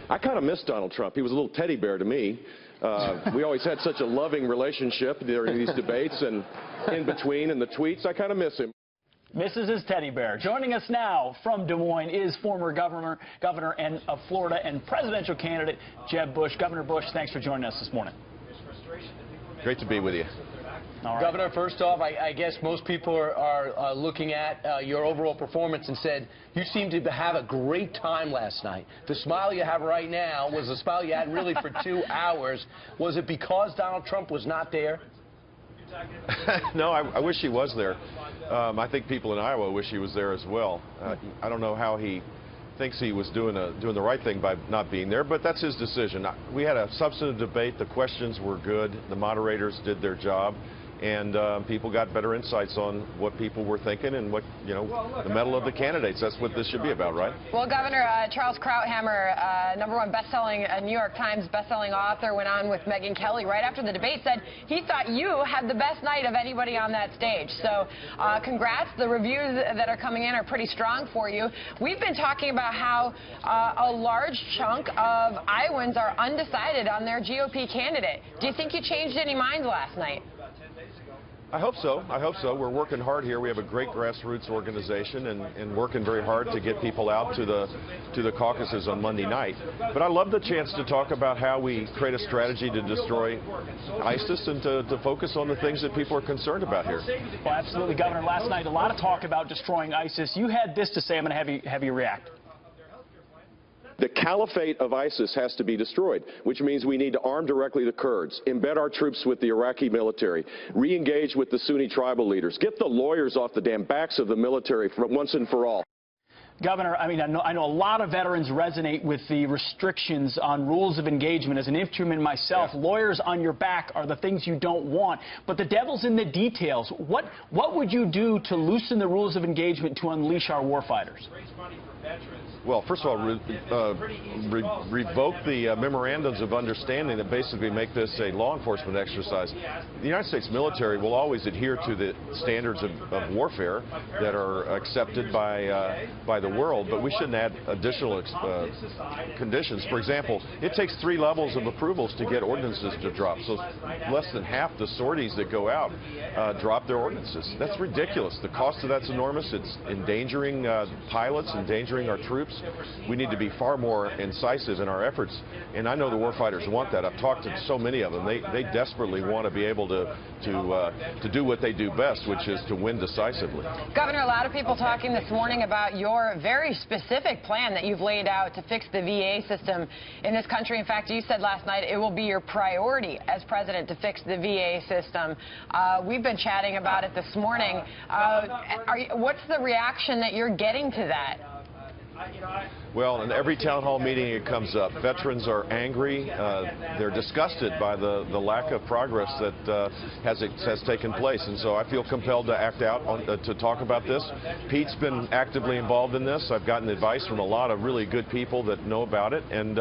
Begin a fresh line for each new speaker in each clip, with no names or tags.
I kind of miss Donald Trump. He was a little teddy bear to me. We always had such a loving relationship during these debates and in between and the tweets. I kind of miss him.
Misses his teddy bear. Joining us now from Des Moines is former governor of Florida and presidential candidate Jeb Bush. Governor Bush, thanks for joining us this morning.
Great to be with you.
All right.
Governor, first off, I guess most people are looking at your overall performance and said you seemed to have a great time last night. The smile you have right now was the smile you had really for 2 hours. Was it because Donald Trump was not there?
No, I wish he was there. I think people in Iowa wish he was there as well. I don't know how he thinks he was doing the right thing by not being there, but that's his decision. We had a substantive debate. The questions were good. The moderators did their job. And people got better insights on what people were thinking and what, the mettle of the candidates. That's what this should be about, right?
Well, Governor, Charles Krauthammer, #1 best-selling New York Times best-selling author, went on with Megyn Kelly right after the debate, said he thought you had the best night of anybody on that stage. So congrats. The reviews that are coming in are pretty strong for you. We've been talking about how a large chunk of Iowans are undecided on their GOP candidate. Do you think you changed any minds last night?
I hope so. I hope so. We're working hard here. We have a great grassroots organization and working very hard to get people out to the caucuses on Monday night. But I love the chance to talk about how we create a strategy to destroy ISIS and to focus on the things that people are concerned about here.
Well, absolutely, Governor. Last night, a lot of talk about destroying ISIS. You had this to say. I'm going to have you react.
The caliphate of ISIS has to be destroyed, which means we need to arm directly the Kurds, embed our troops with the Iraqi military, re-engage with the Sunni tribal leaders, get the lawyers off the damn backs of the military once and for all.
Governor, I know a lot of veterans resonate with the restrictions on rules of engagement. As an infantryman myself, yeah. Lawyers on your back are the things you don't want. But the devil's in the details. What would you do to loosen the rules of engagement to unleash our warfighters?
Well, first of all, revoke the memorandums of understanding that basically make this a law enforcement exercise. The United States military will always adhere to the standards of warfare that are accepted by the world, but we shouldn't add additional conditions. For example, it takes 3 levels of approvals to get ordinances to drop. So less than half the sorties that go out drop their ordinances. That's ridiculous. The cost of that's enormous. It's endangering pilots, endangering our troops. We need to be far more incisive in our efforts, and I know the warfighters want that. I've talked to so many of them. They desperately want to be able to do what they do best, which is to win decisively.
Governor, a lot of people talking this morning about your very specific plan that you've laid out to fix the VA system in this country. In fact, you said last night it will be your priority as president to fix the VA system. We've been chatting about it this morning. What's the reaction that you're getting to that?
Well, in every town hall meeting it comes up. Veterans are angry. They're disgusted by the lack of progress that has taken place. And so I feel compelled to act out to talk about this. Pete's been actively involved in this. I've gotten advice from a lot of really good people that know about it. And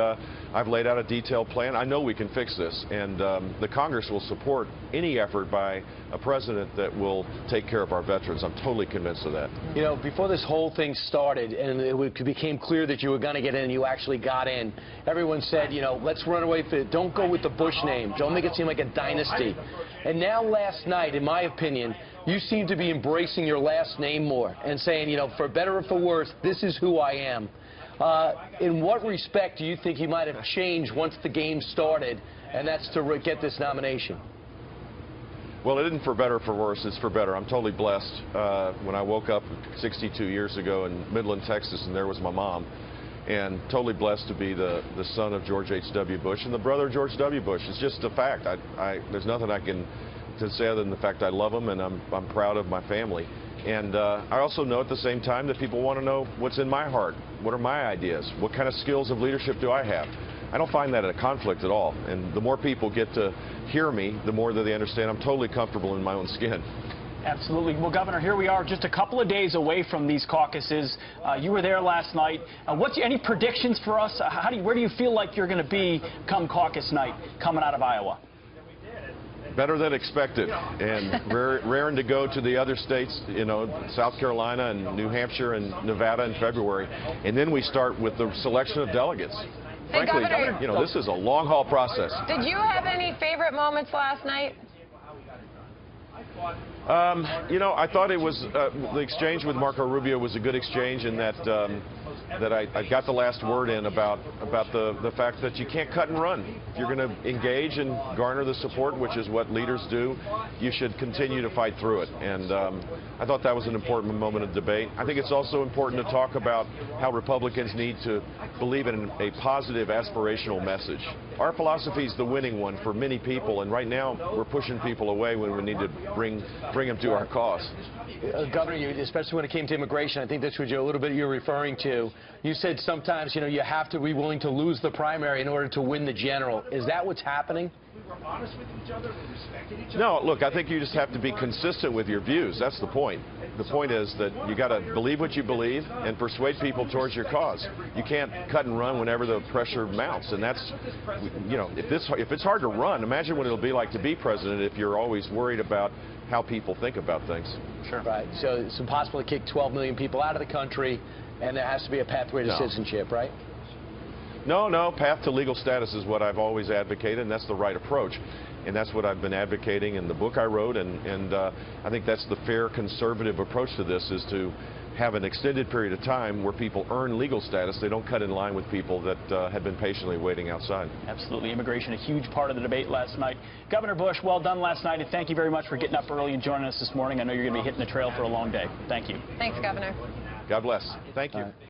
I've laid out a detailed plan. I know we can fix this. And the Congress will support any effort by a president that will take care of our veterans. I'm totally convinced of that.
You know, before this whole thing started and it became clear that you were going to get in and you actually got in, everyone said, let's run away from it. Don't go with the Bush name. Don't make it seem like a dynasty. And now last night, in my opinion, you seem to be embracing your last name more and saying, for better or for worse, this is who I am. In what respect do you think he might have changed once the game started, and that's to get this nomination?
Well, it isn't for better or for worse. It's for better. I'm totally blessed. When I woke up 62 years ago in Midland, Texas, and there was my mom, and totally blessed to be the son of George H.W. Bush and the brother of George W. Bush. It's just a fact. There's nothing I can say other than the fact I love them, and I'm proud of my family. And I also know at the same time that people want to know what's in my heart. What are my ideas? What kind of skills of leadership do I have? I don't find that a conflict at all. And the more people get to hear me, the more that they understand I'm totally comfortable in my own skin.
Absolutely. Well, Governor, here we are just a couple of days away from these caucuses. You were there last night. Any predictions for us? Where do you feel like you're going to be come caucus night coming out of Iowa?
Better than expected, and raring to go to the other states, South Carolina and New Hampshire and Nevada in February. And then we start with the selection of delegates. frankly,
Governor,
you know, this is a long haul process.
did you have any favorite moments last night?
You know, I thought it was the exchange with Marco Rubio was a good exchange in that that I got the last word in about the fact that you can't cut and run. If you're going to engage and garner the support, which is what leaders do, you should continue to fight through it. And I thought that was an important moment of debate. I think it's also important to talk about how Republicans need to believe in a positive, aspirational message. Our philosophy is the winning one for many people, and right now we're pushing people away when we need to bring them to our cause.
Governor, especially when it came to immigration, I think that's what you're referring to. You said sometimes, you know, you have to be willing to lose the primary in order to win the general. Is that what's happening?
No, look, I think you just have to be consistent with your views. That's the point. The point is that you got to believe what you believe and persuade people towards your cause. You can't cut and run whenever the pressure mounts, and that's, you know, if it's hard to run, imagine what it'll be like to be president if you're always worried about how people think about things.
Sure. Right. So it's impossible to kick 12 million people out of the country, and there has to be a pathway to citizenship, right?
No, path to legal status is what I've always advocated, and that's the right approach. And that's what I've been advocating in the book I wrote, and I think that's the fair conservative approach to this, is to have an extended period of time where people earn legal status. They don't cut in line with people that had been patiently waiting outside.
Absolutely. Immigration, a huge part of the debate last night. Governor Bush, well done last night, and thank you very much for getting up early and joining us this morning. I know you're going to be hitting the trail for a long day. Thank you.
Thanks, Governor.
God bless. Thank you.